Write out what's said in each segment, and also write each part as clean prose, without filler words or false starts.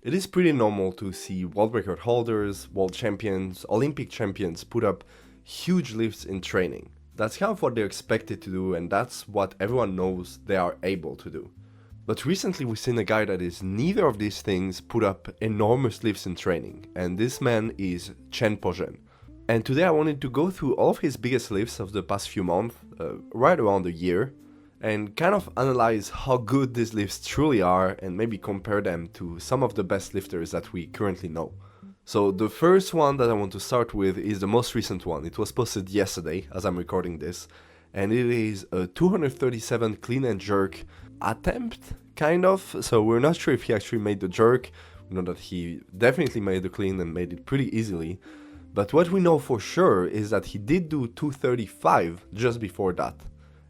It is pretty normal to see world record holders, world champions, Olympic champions put up huge lifts in training. That's kind of what they're expected to do, and that's what everyone knows they are able to do. But recently we've seen a guy that is neither of these things put up enormous lifts in training, and this man is Chen Po-Jen. And today I wanted to go through all of his biggest lifts of the past few months, right around a year, and kind of analyze how good these lifts truly are and maybe compare them to some of the best lifters that we currently know. So the first one that I want to start with is the most recent one. It was posted yesterday as I'm recording this, and it is a 237 clean and jerk attempt, kind of. So we're not sure if he actually made the jerk. We know that he definitely made the clean and made it pretty easily. But what we know for sure is that he did do 235 just before that.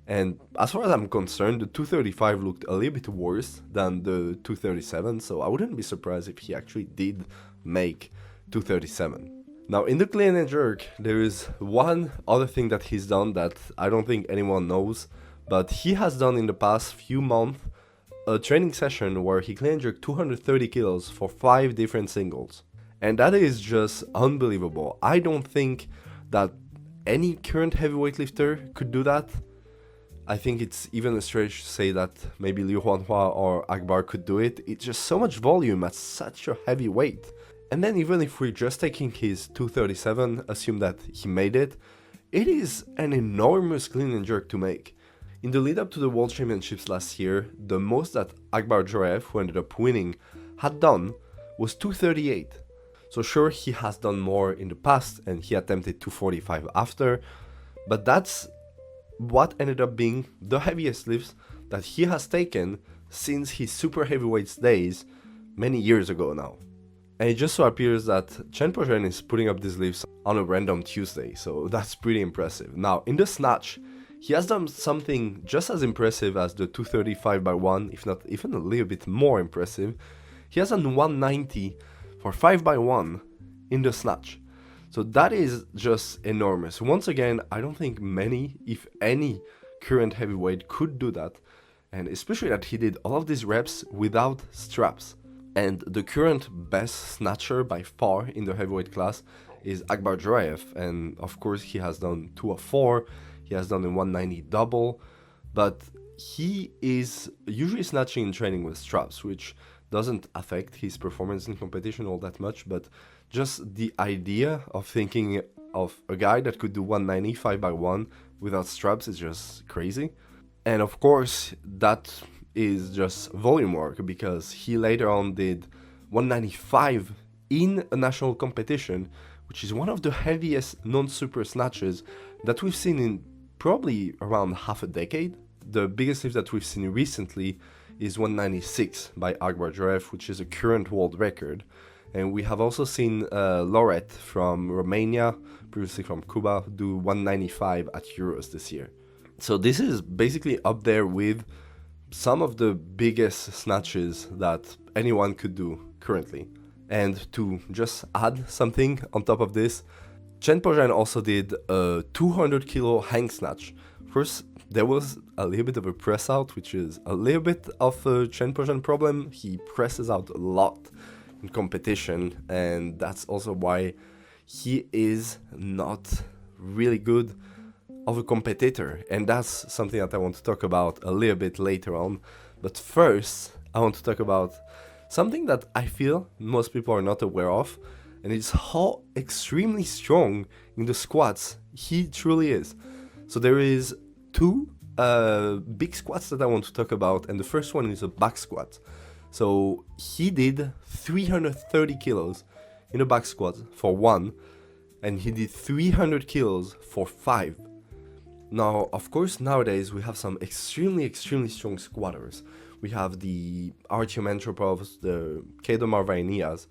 And as far as I'm concerned, the 235 looked a little bit worse than the 237, so I wouldn't be surprised if he actually did make 237. Now, in the clean and jerk, there is one other thing that he's done that I don't think anyone knows, but he has done in the past few months a training session where he clean and jerked 230 kilos for 5 different singles. And that is just unbelievable. I don't think that any current heavyweight lifter could do that. I think it's even a stretch to say that maybe Liu Huanhua or Akbar could do it. It's just so much volume at such a heavy weight. And then even if we're just taking his 237, assume that he made it, it is an enormous clean and jerk to make. In the lead up to the World Championships last year, the most that Akbar Joraev, who ended up winning, had done was 238. So sure, he has done more in the past and he attempted 245 after, but that's what ended up being the heaviest lifts that he has taken since his super heavyweights days many years ago now. And it just so appears that Chen Po-Jen is putting up these lifts on a random Tuesday, so that's pretty impressive. Now, in the snatch, he has done something just as impressive as the 235 by 1, if not even a little bit more impressive. He has done 190 for 5 by 1 in the snatch. So that is just enormous. Once again, I don't think many, if any, current heavyweight could do that. And especially that he did all of these reps without straps. And the current best snatcher by far in the heavyweight class is Akbar Joraev. And of course he has done 204, he has done a 190 double. But he is usually snatching in training with straps, which doesn't affect his performance in competition all that much, but just the idea of thinking of a guy that could do 195 by 1 without straps is just crazy. And of course, that is just volume work because he later on did 195 in a national competition, which is one of the heaviest non-super snatches that we've seen in probably around half a decade. The biggest lift that we've seen recently is 196 by Akbar Joraev, which is a current world record. And we have also seen Lauret from Romania, previously from Cuba, do 195 at Euros this year. So this is basically up there with some of the biggest snatches that anyone could do currently. And to just add something on top of this, Chen Po-Jen also did a 200 kilo hang snatch. First, there was a little bit of a press out, which is a little bit of a Chen Po-Jen problem. He presses out a lot in competition, and that's also why he is not really good of a competitor, and that's something that I want to talk about a little bit later on. But first, I want to talk about something that I feel most people are not aware of, and it's how extremely strong in the squats he truly is. So there is two big squats that I want to talk about, and the first one is a back squat. So he did 330 kilos in a back squat for 1, and he did 300 kilos for 5. Now, of course, nowadays we have some extremely strong squatters. We have the Artyom Antropovs, the Kedomar Vainias,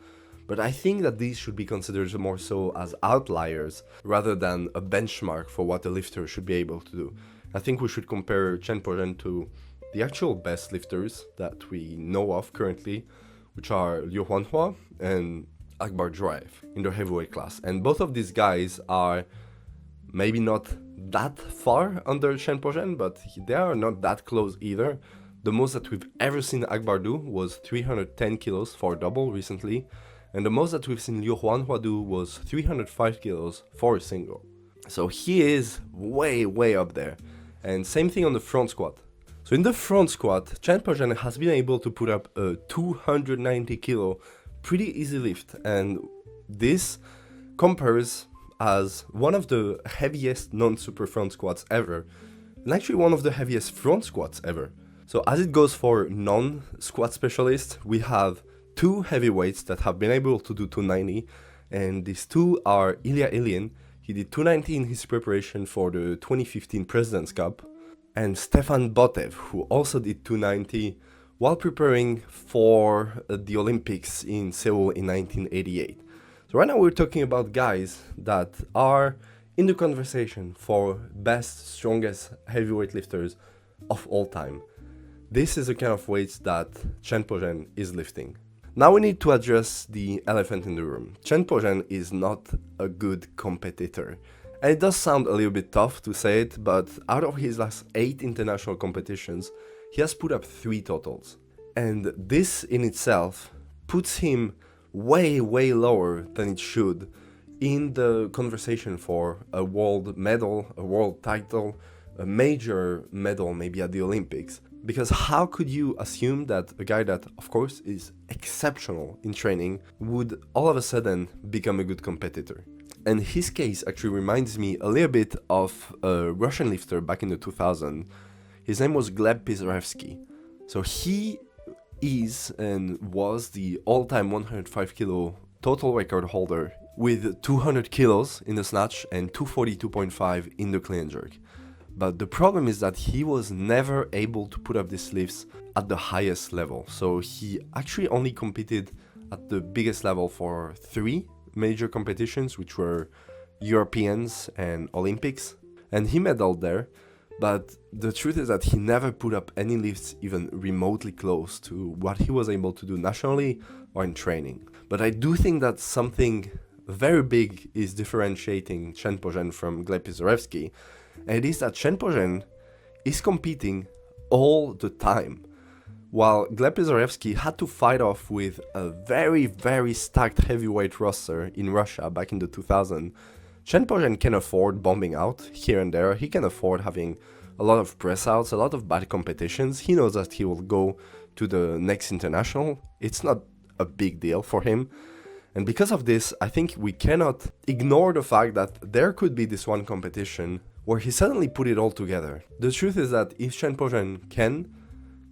but I think that these should be considered more so as outliers rather than a benchmark for what a lifter should be able to do. I think we should compare Chen Po-Jen to the actual best lifters that we know of currently, which are Liu Huanhua and Akbar Joraev in their heavyweight class. And both of these guys are maybe not that far under Chen Po-Jen, but they are not that close either. The most that we've ever seen Akbar do was 310 kilos for a double recently, and the most that we've seen Liu Huanhua do was 305 kilos for a single. So he is way, way up there. And same thing on the front squat. So in the front squat, Chen Po-Jen has been able to put up a 290 kilo pretty easy lift, and this compares as one of the heaviest non-super front squats ever, and actually one of the heaviest front squats ever. So as it goes for non-squat specialists, we have two heavyweights that have been able to do 290, and these two are Ilya Ilyin. He did 290 in his preparation for the 2015 President's Cup, and Stefan Botev, who also did 290 while preparing for the Olympics in Seoul in 1988. So right now we're talking about guys that are in the conversation for best, strongest heavyweight lifters of all time. This is the kind of weights that Chen Po-Jen is lifting. Now we need to address the elephant in the room. Chen Po-Jen is not a good competitor. And it does sound a little bit tough to say it, but out of his last 8 international competitions, he has put up 3 totals. And this in itself puts him way, way lower than it should in the conversation for a world medal, a world title, a major medal maybe at the Olympics. Because how could you assume that a guy that, of course, is exceptional in training would all of a sudden become a good competitor? And his case actually reminds me a little bit of a Russian lifter back in the 2000s. His name was Gleb Pizarevsky. So he is and was the all-time 105 kilo total record holder with 200 kilos in the snatch and 242.5 in the clean and jerk. But the problem is that he was never able to put up these lifts at the highest level. So he actually only competed at the biggest level for 3 major competitions, which were Europeans and Olympics. And he medaled there. But the truth is that he never put up any lifts even remotely close to what he was able to do nationally or in training. But I do think that something very big is differentiating Chen Po-Jen from Gleb Pizarevsky. And it is that Chen Po-Jen is competing all the time. While Gleb Pizarevsky had to fight off with a very, very stacked heavyweight roster in Russia back in the 2000s, Chen Po-Jen can afford bombing out here and there. He can afford having a lot of press outs, a lot of bad competitions. He knows that he will go to the next international. It's not a big deal for him. And because of this, I think we cannot ignore the fact that there could be this one competition where he suddenly put it all together. The truth is that if Chen Po-Jen can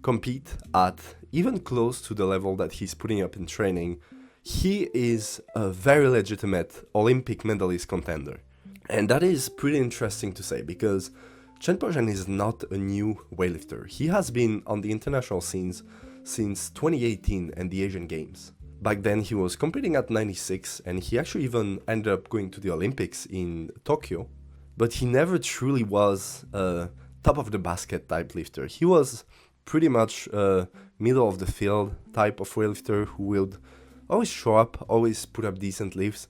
compete at even close to the level that he's putting up in training, he is a very legitimate Olympic medalist contender. And that is pretty interesting to say because Chen Po-Jen is not a new weightlifter. He has been on the international scenes since 2018 and the Asian Games. Back then he was competing at 96 and he actually even ended up going to the Olympics in Tokyo. But he never truly was a top of the basket type lifter. He was pretty much a middle of the field type of weightlifter who would always show up, always put up decent lifts,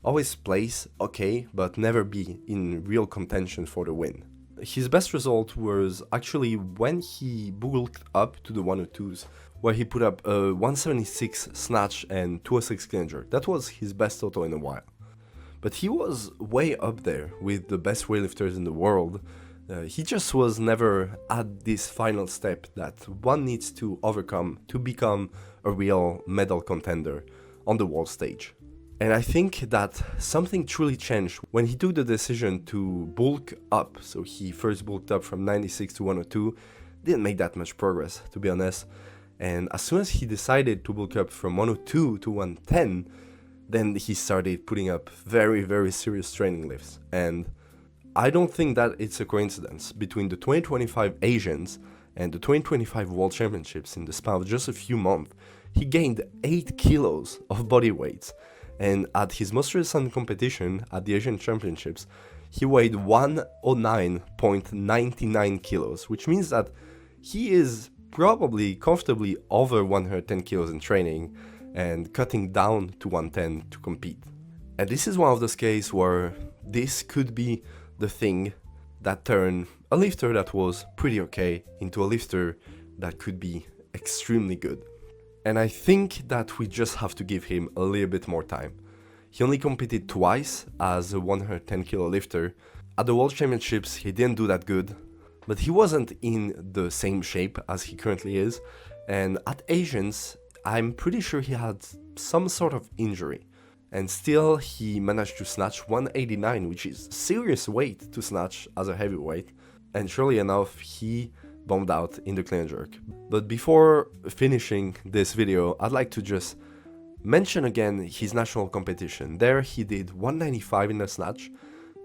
always place okay, but never be in real contention for the win. His best result was actually when he bulked up to the 102s, where he put up a 176 snatch and 206 clean and jerk. That was his best total in a while. But he was way up there with the best weightlifters in the world. He just was never at this final step that one needs to overcome to become a real medal contender on the world stage. And I think that something truly changed when he took the decision to bulk up. So he first bulked up from 96 to 102, didn't make that much progress, to be honest. And as soon as he decided to bulk up from 102 to 110, then he started putting up very, very serious training lifts. And I don't think that it's a coincidence. Between the 2025 Asians and the 2025 World Championships in the span of just a few months, he gained 8 kilos of body weight. And at his most recent competition at the Asian Championships, he weighed 109.99 kilos, which means that he is probably comfortably over 110 kilos in training and cutting down to 110 to compete. And this is one of those cases where this could be the thing that turned a lifter that was pretty okay into a lifter that could be extremely good. And I think that we just have to give him a little bit more time. He only competed twice as a 110 kilo lifter. At the World Championships, he didn't do that good, but he wasn't in the same shape as he currently is. And at Asians, I'm pretty sure he had some sort of injury. And still, he managed to snatch 189, which is serious weight to snatch as a heavyweight. And surely enough, he bombed out in the clean and jerk. But before finishing this video, I'd like to just mention again his national competition. There he did 195 in the snatch,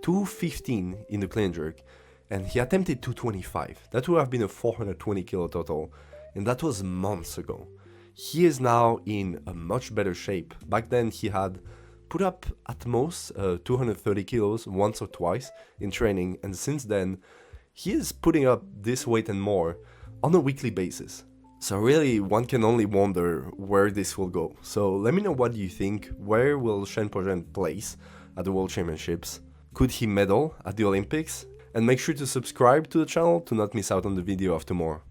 215 in the clean and jerk, and he attempted 225. That would have been a 420 kilo total, and that was months ago. He is now in a much better shape. Back then he had put up at most 230 kilos once or twice in training, and since then he is putting up this weight and more on a weekly basis. So really, one can only wonder where this will go. So let me know what you think. Where will Chen Po-Jen place at the World Championships? Could he medal at the Olympics? And make sure to subscribe to the channel to not miss out on the video of tomorrow.